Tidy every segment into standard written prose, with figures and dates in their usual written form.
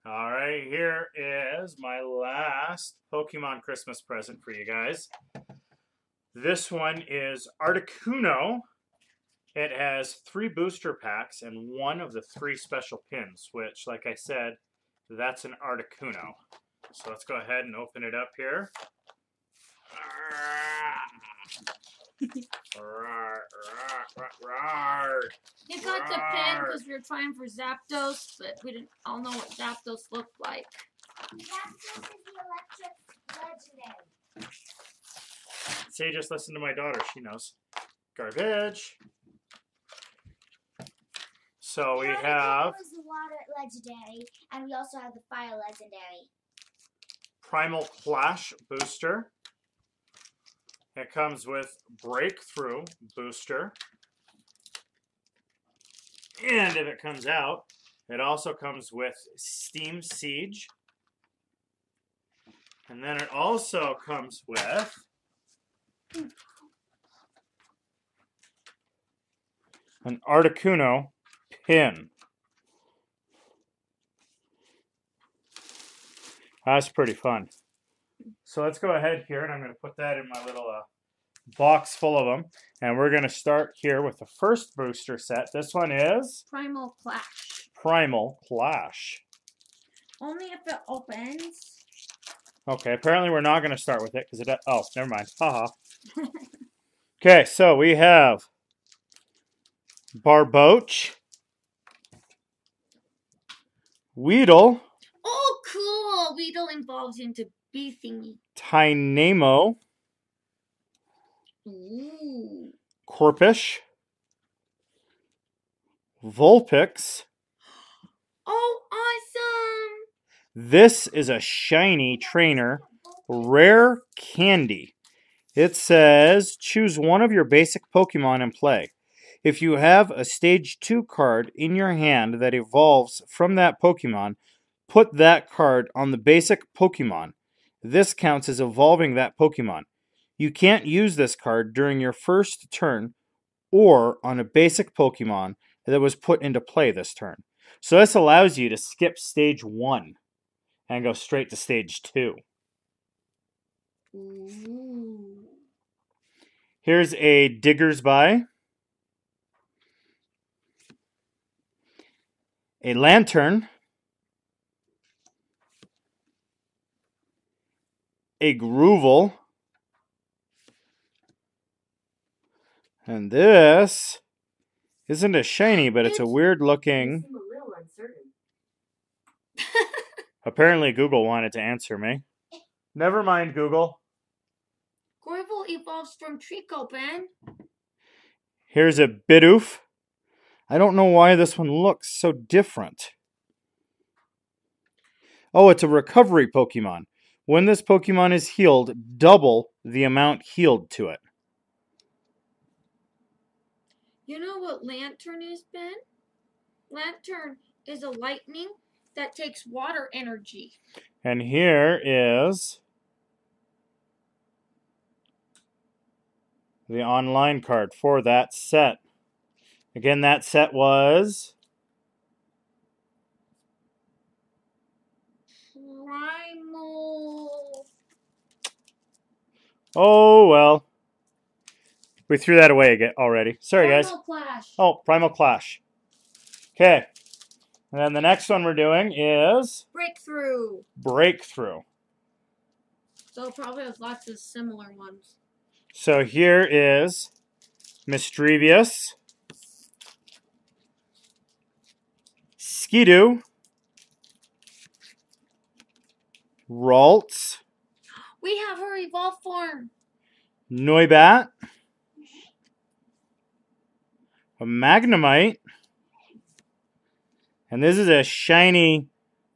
All right, here is my last Pokemon Christmas present for you guys. This one is Articuno. It has 3 booster packs and 1 of the 3 special pins, which, like I said, that's an Articuno. So let's go ahead and open it up here. You got the pin because we were trying for Zapdos, but we didn't all know what Zapdos looked like. Zapdos is the electric legendary. See, just listen to my daughter. She knows. Garbage. So we have the water legendary, and we also have the fire legendary. Primal Clash booster. It comes with Breakthrough booster. And if it comes out, it also comes with Steam Siege. And then it also comes with an Articuno pin. That's pretty fun. So let's go ahead here, and I'm going to put that in my little box full of them. And we're going to start here with the first booster set. This one is Primal Clash. Primal Clash. Only if it opens. Okay, apparently we're not going to start with it because it... Oh, never mind. Haha. Okay, so we have Barboach, Weedle, Oh, cool! Weedle evolves into bee thingy. Tynamo, Ooh. Corpish, Vulpix. Oh, awesome! This is a shiny trainer, Rare Candy. It says, choose one of your basic Pokemon and play. If you have a Stage 2 card in your hand that evolves from that Pokemon, put that card on the basic Pokemon. This counts as evolving that Pokemon. You can't use this card during your first turn or on a basic Pokemon that was put into play this turn. So this allows you to skip Stage 1 and go straight to Stage 2. Ooh. Here's a Diggersby, a Lantern, a Groovel, and this isn't a shiny, but it's a weird looking... I'm a little uncertain. Apparently Google wanted to answer me. Never mind, Google. Groovel evolves from Tricopan. Here's a Bidoof. I don't know why this one looks so different. Oh, it's a recovery Pokemon. When this Pokemon is healed, double the amount healed to it. You know what Lantern is, Ben? Lantern is a lightning that takes water energy. And here is the online card for that set. Again, that set was Primal. oh, well. We threw that away again already. Sorry, guys. Primal Clash. Oh, Primal Clash. Okay. And then the next one we're doing is Breakthrough. Breakthrough. So it probably has lots of similar ones. So here is Mischievous, Skidoo, Ralts, We have her evolved form. Noibat, a Magnemite, and this is a shiny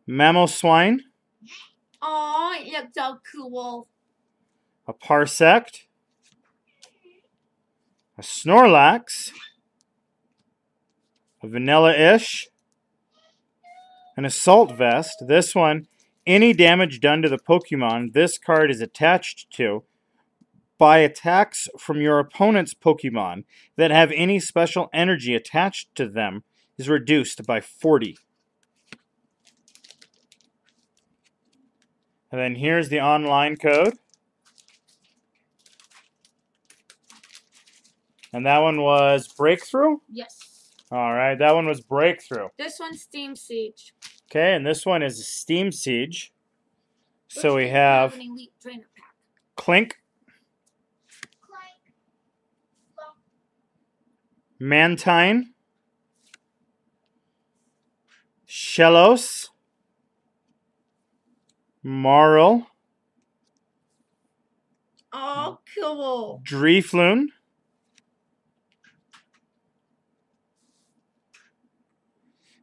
Mamoswine, Aw, it looks so cool. a Parsect, a Snorlax, a Vanilla-ish, an Assault Vest. This one, any damage done to the Pokemon this card is attached to by attacks from your opponent's Pokemon that have any special energy attached to them is reduced by 40. And then here's the online code. And that one was Breakthrough? Yes. All right, that one was Breakthrough. This one's Steam Siege. Okay, and this one is Steam Siege. So Which we didn't have an Elite Trainer pack. Clink, Clank. Mantine, Shellos, Marl, Oh, cool. Dreefloon,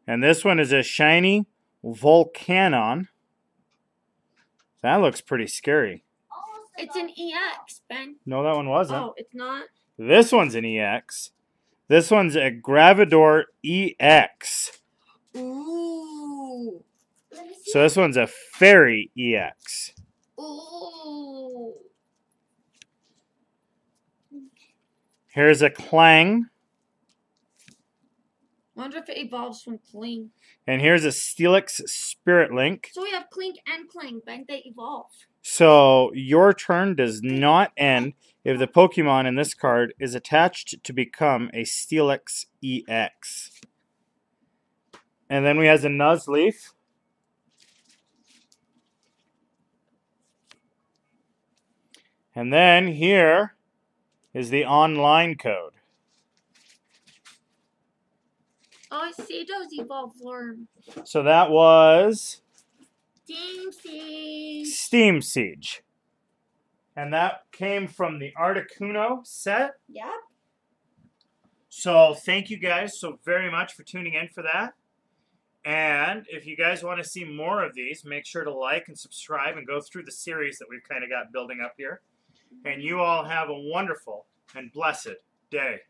and this one is a shiny Volcanon. That looks pretty scary. Almost It's an EX, Ben. No, that one wasn't. Oh, it's not? This one's an EX. This one's a Gravidor EX. Ooh. Let me see. So this one's a Fairy EX. Ooh. Here's a Clang. Wonder if it evolves from Cling. And here's a Steelix Spirit Link. So we have Clink and Cling, Ben. They evolve. So your turn does not end if the Pokemon in this card is attached to become a Steelix EX. And then we have a Nuzleaf. And then here is the online code. Oh, I see those evolve worm. So that was Steam Siege. Steam Siege. And that came from the Articuno set. Yep. So thank you guys so very much for tuning in for that. And if you guys want to see more of these, make sure to like and subscribe and go through the series that we've kind of got building up here. And you all have a wonderful and blessed day.